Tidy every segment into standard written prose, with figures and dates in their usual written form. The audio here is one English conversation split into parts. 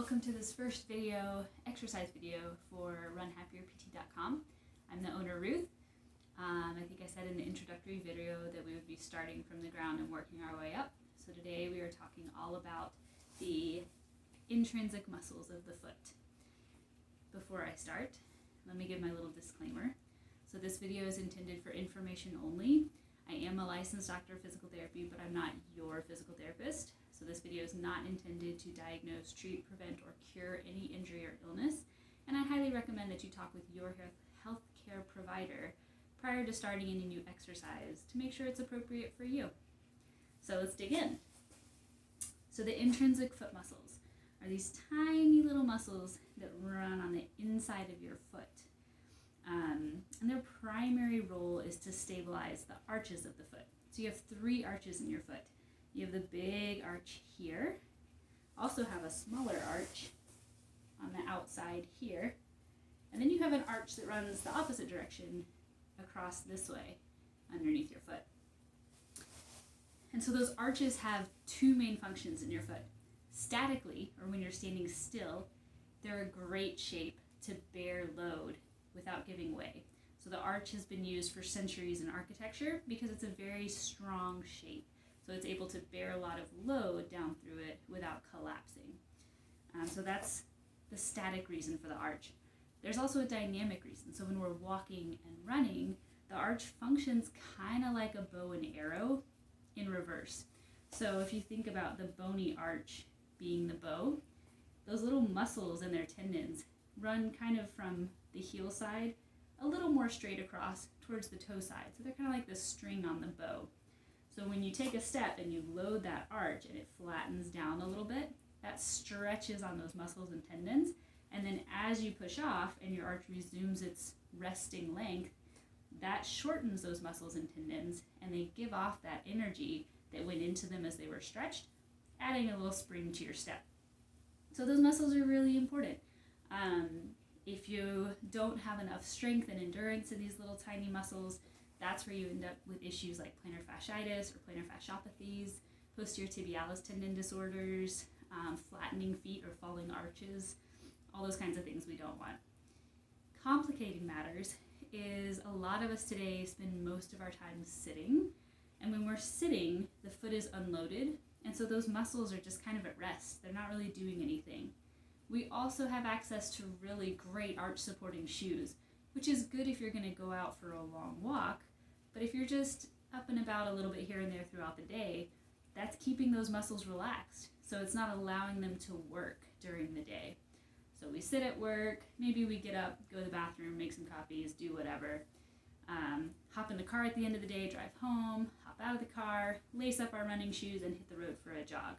welcome to this first exercise video for runhappierpt.com. I'm the owner, Ruth. I think I said in the introductory video that we would be starting from the ground and working our way up. So today we are talking all about the intrinsic muscles of the foot. Before I start, let me give my little disclaimer. So this video is intended for information only. I am a licensed doctor of physical therapy, but I'm not your physical therapist. So this video is not intended to diagnose, treat, prevent, or cure any injury or illness. And I highly recommend that you talk with your healthcare provider prior to starting any new exercise to make sure it's appropriate for you. So let's dig in. So the intrinsic foot muscles are these tiny little muscles that run on the inside of your foot. And their primary role is to stabilize the arches of the foot. So you have three arches in your foot. You have the big arch here, also have a smaller arch on the outside here, and then you have an arch that runs the opposite direction across this way underneath your foot. And so those arches have two main functions in your foot. Statically, or when you're standing still, they're a great shape to bear load without giving way. So the arch has been used for centuries in architecture because it's a very strong shape. So it's able to bear a lot of load down through it without collapsing. So that's the static reason for the arch. There's also a dynamic reason. So when we're walking and running, the arch functions kind of like a bow and arrow in reverse. So if you think about the bony arch being the bow, those little muscles and their tendons run kind of from the heel side a little more straight across towards the toe side. So they're kind of like the string on the bow. So when you take a step and you load that arch and it flattens down a little bit, that stretches on those muscles and tendons. And then as you push off and your arch resumes its resting length, that shortens those muscles and tendons, and they give off that energy that went into them as they were stretched, adding a little spring to your step. So those muscles are really important. If you don't have enough strength and endurance in these little tiny muscles, that's where you end up with issues like plantar fasciitis or plantar fasciopathies, posterior tibialis tendon disorders, flattening feet or falling arches, all those kinds of things we don't want. Complicating matters is a lot of us today spend most of our time sitting, and when we're sitting, the foot is unloaded, and so those muscles are just kind of at rest. They're not really doing anything. We also have access to really great arch supporting shoes, which is good if you're going to go out for a long walk, but if you're just up and about a little bit here and there throughout the day, that's keeping those muscles relaxed, so it's not allowing them to work during the day. So we sit at work, maybe we get up, go to the bathroom, make some coffees, do whatever, hop in the car at the end of the day, drive home, hop out of the car, lace up our running shoes, and hit the road for a jog.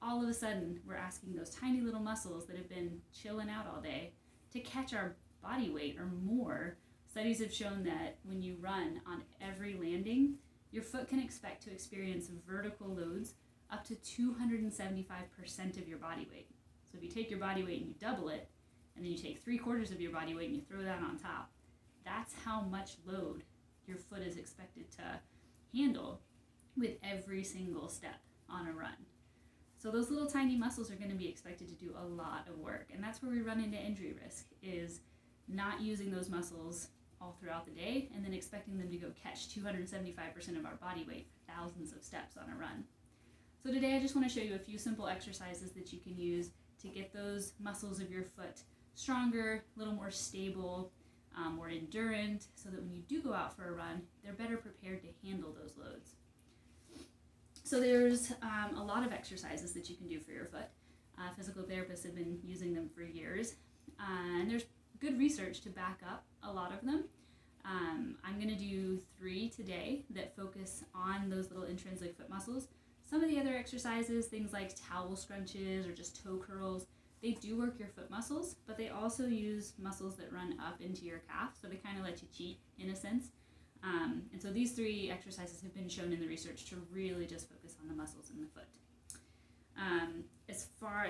All of a sudden, we're asking those tiny little muscles that have been chilling out all day to catch our body weight or more. Studies have shown that when you run on every landing, your foot can expect to experience vertical loads up to 275% of your body weight. So if you take your body weight and you double it, and then you take 3/4 of your body weight and you throw that on top, that's how much load your foot is expected to handle with every single step on a run. So those little tiny muscles are going to be expected to do a lot of work, and that's where we run into injury risk, is not using those muscles all throughout the day and then expecting them to go catch 275% of our body weight for thousands of steps on a run. So today I just want to show you a few simple exercises that you can use to get those muscles of your foot stronger, a little more stable, more endurant, so that when you do go out for a run, they're better prepared to handle those loads. So there's a lot of exercises that you can do for your foot. Physical therapists have been using them for years, and there's good research to back up a lot of them. I'm going to do 3 today that focus on those little intrinsic foot muscles. Some of the other exercises, things like towel scrunches or just toe curls, they do work your foot muscles, but they also use muscles that run up into your calf, so they kind of let you cheat in a sense. And so these 3 exercises have been shown in the research to really just focus on the muscles in the foot.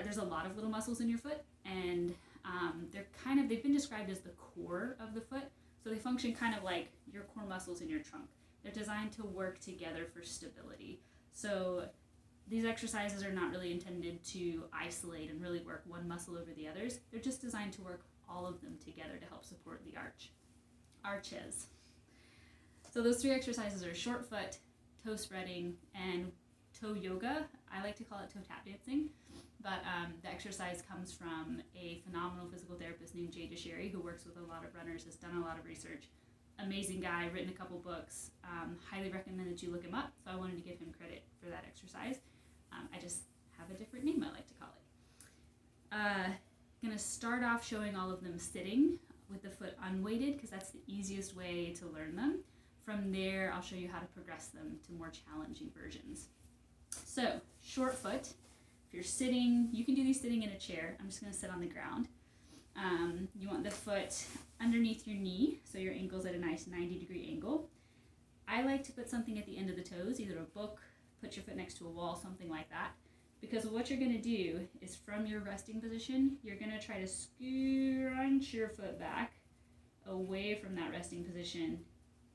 There's a lot of little muscles in your foot, and they've been described as the core of the foot. So they function kind of like your core muscles in your trunk. They're designed to work together for stability. So These exercises are not really intended to isolate and really work one muscle over the others. They're just designed to work all of them together to help support the arches. So those 3 exercises are short foot, toe spreading, and toe yoga. I like to call it toe tap dancing, but the exercise comes from a phenomenal physical therapist named Jay DeSherry, who works with a lot of runners, has done a lot of research. Amazing guy, written a couple books. Highly recommend that you look him up. So I wanted to give him credit for that exercise. I just have a different name I like to call it. Going to start off showing all of them sitting with the foot unweighted, because that's the easiest way to learn them. From there, I'll show you how to progress them to more challenging versions. So, short foot. If you're sitting, you can do these sitting in a chair. I'm just going to sit on the ground. You want the foot underneath your knee, so your ankle's at a nice 90-degree angle. I like to put something at the end of the toes, either a book, put your foot next to a wall, something like that. Because what you're going to do is from your resting position, you're going to try to scrunch your foot back away from that resting position.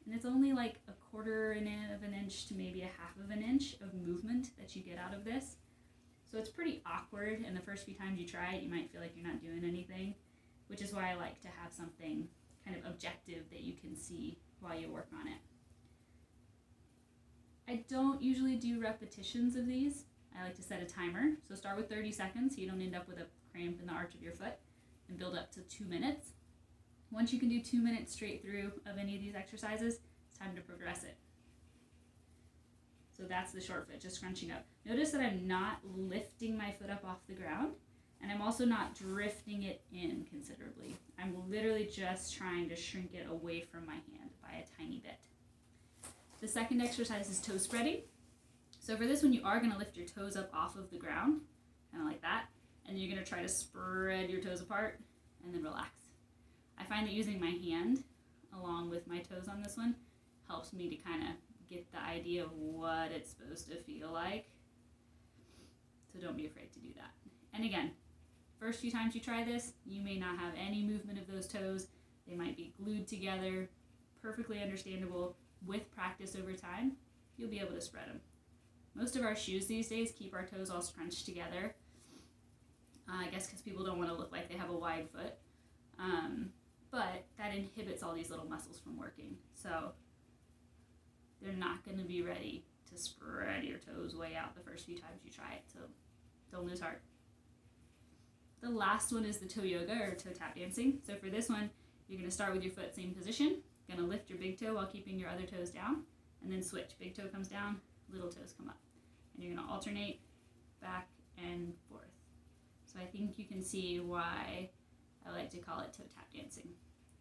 And it's only like a quarter of an inch to maybe a half of an inch of movement that you get out of this. So it's pretty awkward, and the first few times you try it, you might feel like you're not doing anything, which is why I like to have something kind of objective that you can see while you work on it. I don't usually do repetitions of these. I like to set a timer. So start with 30 seconds so you don't end up with a cramp in the arch of your foot, and build up to 2 minutes. Once you can do 2 minutes straight through of any of these exercises, it's time to progress it. So that's the short foot, just scrunching up. Notice that I'm not lifting my foot up off the ground, and I'm also not drifting it in considerably. I'm literally just trying to shrink it away from my hand by a tiny bit. The second exercise is toe spreading. So for this one, you are going to lift your toes up off of the ground, kind of like that, and you're going to try to spread your toes apart and then relax. I find that using my hand along with my toes on this one helps me to kind of get the idea of what it's supposed to feel like. So don't be afraid to do that. And again, first few times you try this, you may not have any movement of those toes. They might be glued together, perfectly understandable. With practice over time, you'll be able to spread them. Most of our shoes these days keep our toes all scrunched together. I guess because people don't want to look like they have a wide foot. But that inhibits all these little muscles from working. So they're not going to be ready to spread your toes way out the first few times you try it. So don't lose heart. The last one is the toe yoga or toe tap dancing. So for this one, you're going to start with your foot same position. Going to lift your big toe while keeping your other toes down, and then switch. Big toe comes down, little toes come up. And you're going to alternate back and forth. So I think you can see why I like to call it toe tap dancing.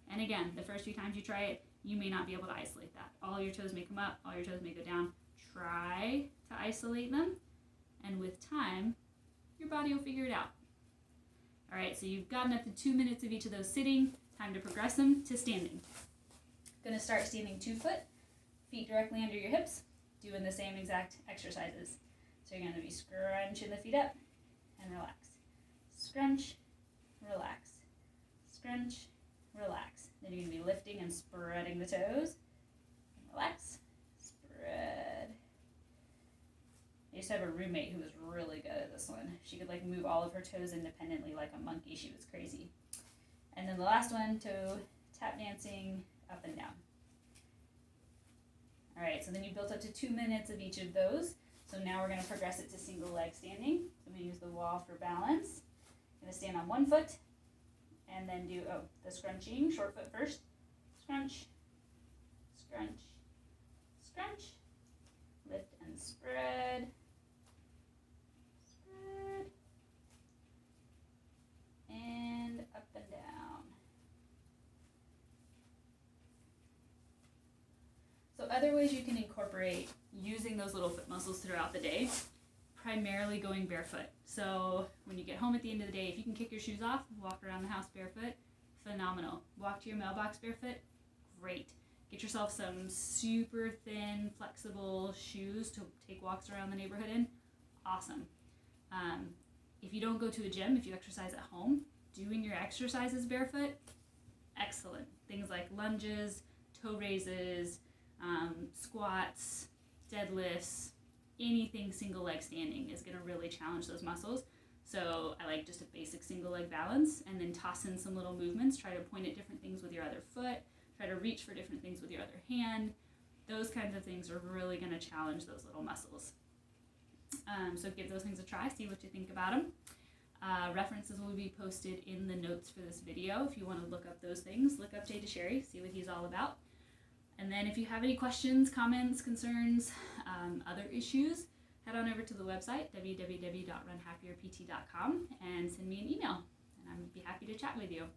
And again, the first few times you try it, you may not be able to isolate that. All your toes may come up, all your toes may go down. Try to isolate them, and with time, your body will figure it out. All right, so you've gotten up to 2 minutes of each of those sitting. Time to progress them to standing. Going to start standing 2 foot, feet directly under your hips, doing the same exact exercises. So you're going to be scrunching the feet up and relax. Scrunch, relax. Scrunch, relax. Then you're going to be lifting and spreading the toes. Relax, spread. I used to have a roommate who was really good at this one. She could like move all of her toes independently like a monkey. She was crazy. And then the last one, toe tap dancing, up and down. All right, so then you built up to 2 minutes of each of those. So now we're going to progress it to single leg standing. So I'm going to use the wall for balance. I'm going to stand on 1 foot and then do the scrunching, short foot first. Scrunch, scrunch, scrunch. Lift and spread. Spread. And up and down. So other ways you can incorporate using those little foot muscles throughout the day, primarily going barefoot. So when you get home at the end of the day, if you can kick your shoes off, walk around the house barefoot, phenomenal. Walk to your mailbox barefoot, great. Get yourself some super thin, flexible shoes to take walks around the neighborhood in, awesome. If you don't go to a gym, if you exercise at home, doing your exercises barefoot, excellent. Things like lunges, toe raises, squats, deadlifts, anything single leg standing is going to really challenge those muscles. So I like just a basic single leg balance, and then toss in some little movements. Try to point at different things with your other foot. Try to reach for different things with your other hand. Those kinds of things are really going to challenge those little muscles. So give those things a try, see what you think about them. References will be posted in the notes for this video. If you want to look up those things, look up Jay DeSherry, see what he's all about. And then if you have any questions, comments, concerns, other issues, head on over to the website, www.runhappierpt.com, and send me an email, and I would be happy to chat with you.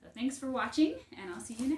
So thanks for watching, and I'll see you next time.